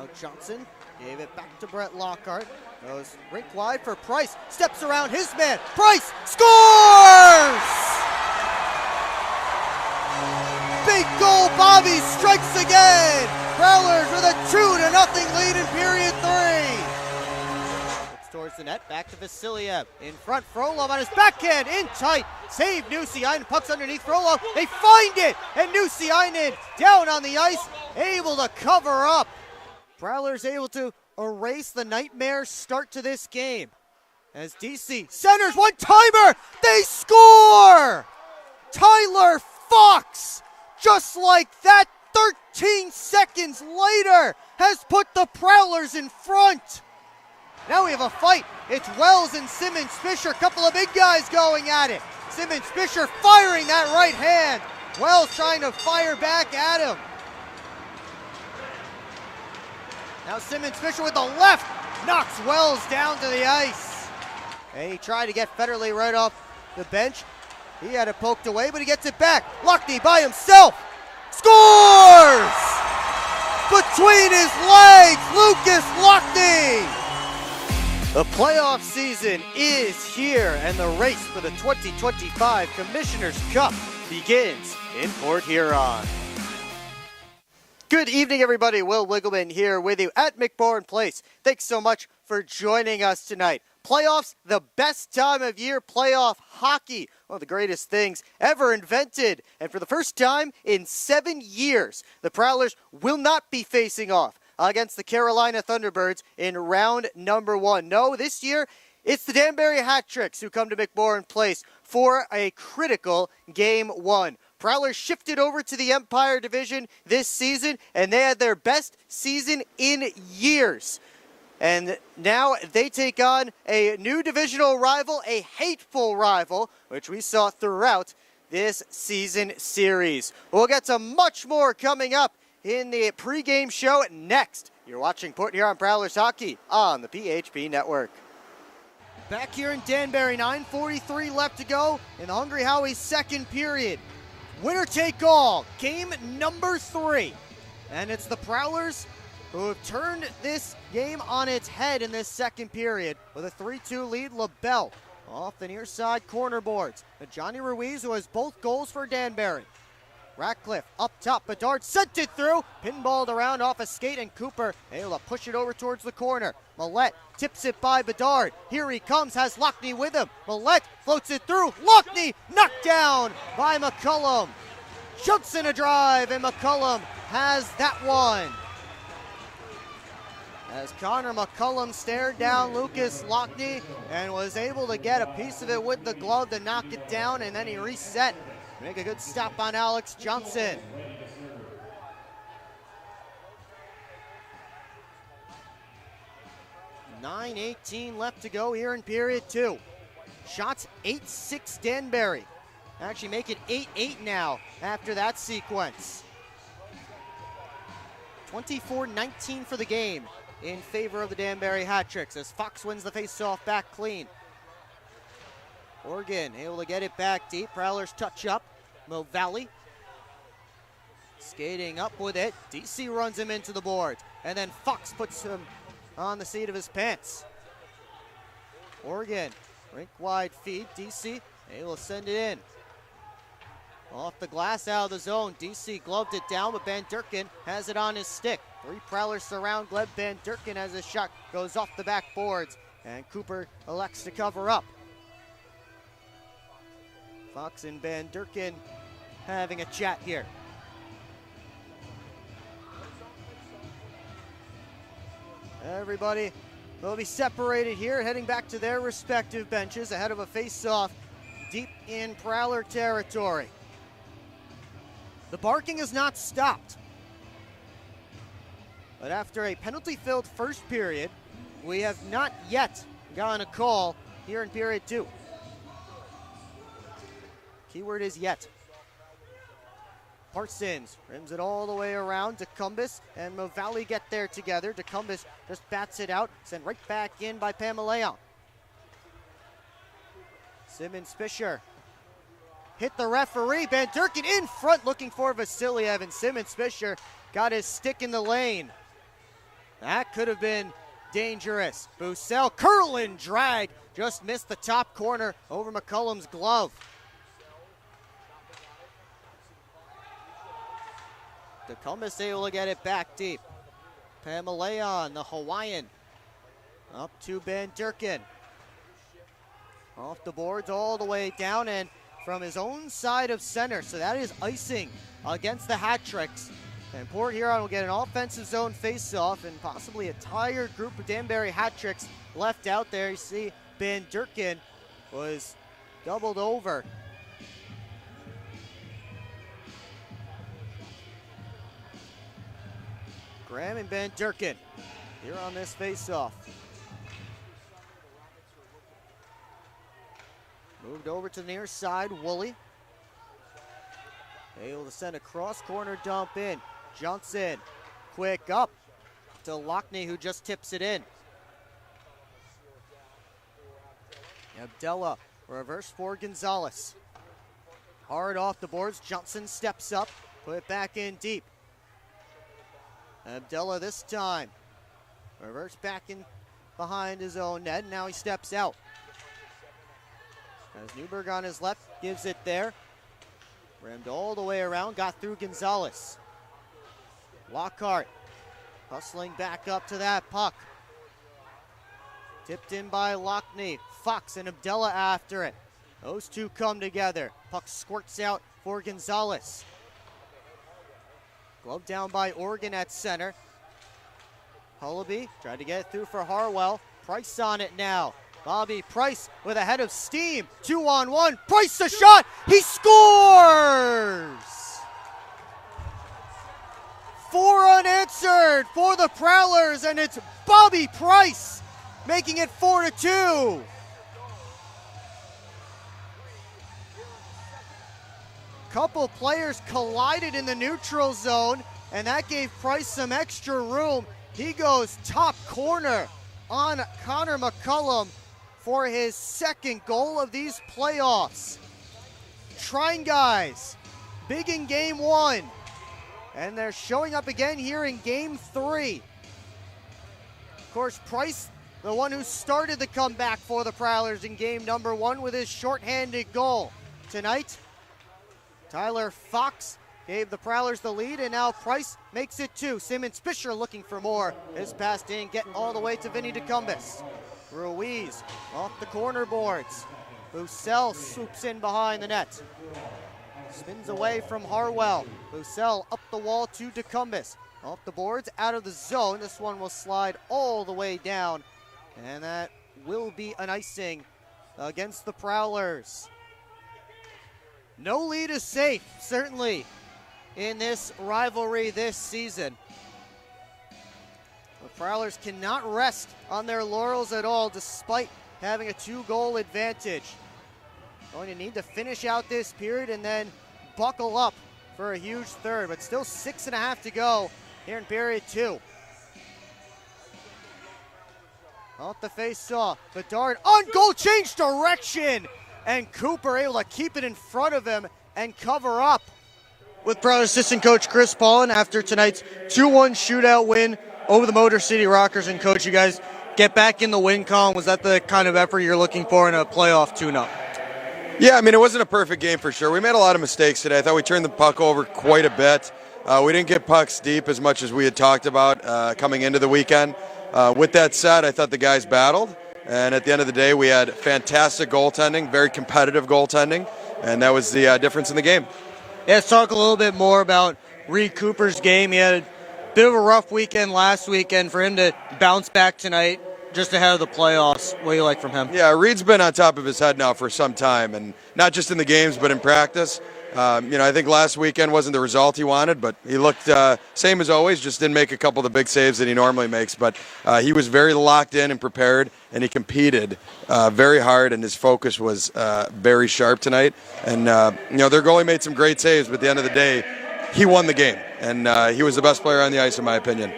Now Johnson gave it back to Brett Lockhart. Goes rink wide for Price. Steps around his man. Price scores! Big goal, Bobby strikes again! Prowlers with a 2-0 lead in period 3. Towards the net, back to Vasiliev. In front, Frolov on his backhand, in tight. Save Nuusiainen, puck's underneath Frolov. They find it, and Nuusiainen down on the ice, able to cover up. Prowlers able to erase the nightmare start to this game. As DC centers one-timer, they score! Tyler Fox, just like that, 13 seconds later, has put the Prowlers in front. Now we have a fight. It's Wells and Simmonds-Fisher. Couple of big guys going at it. Simmonds-Fisher firing that right hand. Wells trying to fire back at him. Now Simmonds-Fisher with the left knocks Wells down to the ice. And he tried to get Federley right off the bench. He had it poked away, but he gets it back. Lockney by himself. Scores! Between his legs, Lucas Lockney! The playoff season is here, and the race for the 2025 Commissioner's Cup begins in Port Huron. Good evening, everybody. Will Wiggleman here with you at McMorran Place. Thanks so much for joining us tonight. Playoffs, the best time of year, playoff hockey. One of the greatest things ever invented. And for the first time in 7 years, the Prowlers will not be facing off against the Carolina Thunderbirds in round number 1. No, this year, it's the Danbury Hat Tricks who come to McMorran Place for a critical Game 1. Prowlers shifted over to the Empire Division this season, and they had their best season in years. And now they take on a new divisional rival, a hateful rival, which we saw throughout this season series. We'll get to much more coming up in the pregame show next. You're watching Port Huron Prowlers Hockey on the PHP Network. Back here in Danbury, 9:43 left to go in the Hungry Howie's second period. Winner take all, game number 3. And it's the Prowlers who have turned this game on its head in this second period with a 3-2 lead. LaBelle off the near side corner boards. But Johnny Ruiz, who has both goals for Danbury. Ratcliffe up top, Bedard sent it through, pinballed around off a skate, and Cooper able to push it over towards the corner. Millette tips it by Bedard. Here he comes, has Lockney with him. Millette floats it through. Lockney knocked down by McCullum. Shoots in a drive, and McCullum has that one. As Connor McCullum stared down Lucas Lockney and was able to get a piece of it with the glove to knock it down, and then he reset. Make a good stop on Alex Johnson. $9:18 left to go here in period 2. Shots 8-6 Danbury. Actually make it 8-8 now after that sequence. 24-19 for the game in favor of the Danbury Hat Tricks as Fox wins the faceoff back clean. Oregon able to get it back deep. Prowlers touch up. Mo Valley skating up with it. DC runs him into the board. And then Fox puts him on the seat of his pants. Oregon, rink wide feed. DC able to send it in. Off the glass, out of the zone. DC gloved it down, but Van Durken has it on his stick. 3 Prowlers surround Gleb Van Durken as his shot goes off the backboards. And Cooper elects to cover up. Fox and Van Durken having a chat here. Everybody will be separated here, heading back to their respective benches ahead of a face-off deep in Prowler territory. The barking has not stopped. But after a penalty-filled first period, we have not yet gotten a call here in period 2. Keyword is yet. Parsons rims it all the way around. DeCumbis and Movali get there together. DeCumbis just bats it out, sent right back in by Pamaleon. Simmonds-Fisher hit the referee. Van Durken in front looking for Vasiliev, and Simmonds-Fisher got his stick in the lane. That could have been dangerous. Bussell, curl and drag, just missed the top corner over McCullum's glove. Dekumbis able to get it back deep. Pamaleon, the Hawaiian, up to Ben Durkin. Off the boards all the way down and from his own side of center. So that is icing against the hat tricks. And Port Huron will get an offensive zone face-off and possibly a tired group of Danbury hat tricks left out there. You see Ben Durkin was doubled over. Graham and Ben Durkin here on this face-off. Moved over to the near side, Woolley. Able to send a cross-corner dump in. Johnson, quick up to Lockney, who just tips it in. Abdella, reverse for Gonzalez. Hard off the boards, Johnson steps up, put it back in deep. Abdella this time, reverse back in behind his own net, now he steps out. As Newberg on his left, gives it there. Rammed all the way around, got through Gonzalez. Lockhart hustling back up to that puck. Tipped in by Lockney. Fox and Abdella after it. Those two come together. Puck squirts out for Gonzalez. Glove down by Oregon at center. Hullaby tried to get it through for Harwell. Price on it now. Bobby Price with a head of steam. 2-on-1. Price the shot. He scores! 4 unanswered for the Prowlers, and it's Bobby Price making it 4-2. Couple players collided in the neutral zone, and that gave Price some extra room. He goes top corner on Connor McCullum for his second goal of these playoffs. Trying guys, big in game 1, and they're showing up again here in game 3. Of course, Price, the one who started the comeback for the Prowlers in game number 1 with his shorthanded goal. Tonight, Tyler Fox gave the Prowlers the lead, and now Price makes it 2. Simmons Fisher looking for more. His pass didn't get all the way to Vinny Dekumbis. Ruiz off the corner boards. Bussell swoops in behind the net. Spins away from Harwell. Bussell up the wall to Dekumbis. Off the boards, out of the zone. This one will slide all the way down, and that will be an icing against the Prowlers. No lead is safe, certainly, in this rivalry this season. The Prowlers cannot rest on their laurels at all, despite having a 2-goal advantage. Going to need to finish out this period and then buckle up for a huge third, but still 6.5 to go here in period 2. Off the face-off, Bedard on goal, change direction, and Cooper able to keep it in front of him and cover up. With Prowlers assistant coach Chris Paulin after tonight's 2-1 shootout win over the Motor City Rockers. And coach, you guys get back in the win column. Was that the kind of effort you're looking for in a playoff tune-up? Yeah, I mean, it wasn't a perfect game for sure. We made a lot of mistakes today. I thought we turned the puck over quite a bit. We didn't get pucks deep as much as we had talked about coming into the weekend. With that said, I thought the guys battled. And at the end of the day, we had fantastic goaltending, very competitive goaltending, and that was the difference in the game. Yeah, let's talk a little bit more about Reed Cooper's game. He had a bit of a rough weekend last weekend. For him to bounce back tonight just ahead of the playoffs, what do you like from him? Yeah, Reed's been on top of his head now for some time, and not just in the games, but in practice. I think last weekend wasn't the result he wanted, but he looked same as always, just didn't make a couple of the big saves that he normally makes. But he was very locked in and prepared, and he competed very hard, and his focus was very sharp tonight. And, their goalie made some great saves, but at the end of the day, he won the game, and he was the best player on the ice, in my opinion.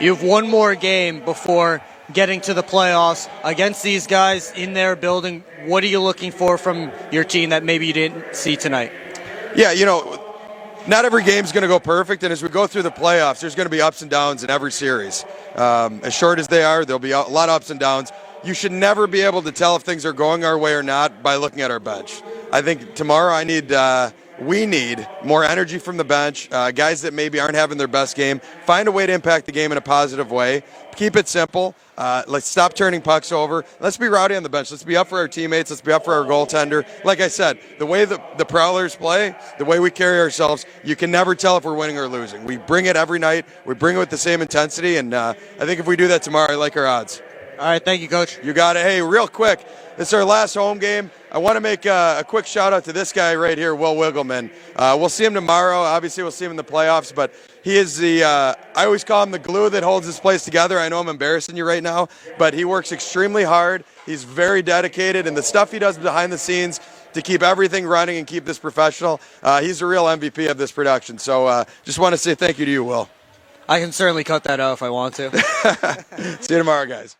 You have one more game before getting to the playoffs against these guys in their building. What are you looking for from your team that maybe you didn't see tonight? Yeah, not every game's going to go perfect, and as we go through the playoffs, there's going to be ups and downs in every series. As short as they are, there'll be a lot of ups and downs. You should never be able to tell if things are going our way or not by looking at our bench. I think tomorrow we need more energy from the bench, guys that maybe aren't having their best game. Find a way to impact the game in a positive way. Keep it simple. Let's stop turning pucks over. Let's be rowdy on the bench. Let's be up for our teammates. Let's be up for our goaltender. Like I said, the way the Prowlers play, the way we carry ourselves, you can never tell if we're winning or losing. We bring it every night. We bring it with the same intensity, and I think if we do that tomorrow, I like our odds. All right, thank you, Coach. You got it. Hey, real quick, it's our last home game. I want to make a quick shout-out to this guy right here, Will Wiggleman. We'll see him tomorrow. Obviously, we'll see him in the playoffs, but he is I always call him the glue that holds this place together. I know I'm embarrassing you right now, but he works extremely hard. He's very dedicated, and the stuff he does behind the scenes to keep everything running and keep this professional, he's a real MVP of this production. So just want to say thank you to you, Will. I can certainly cut that out if I want to. See you tomorrow, guys.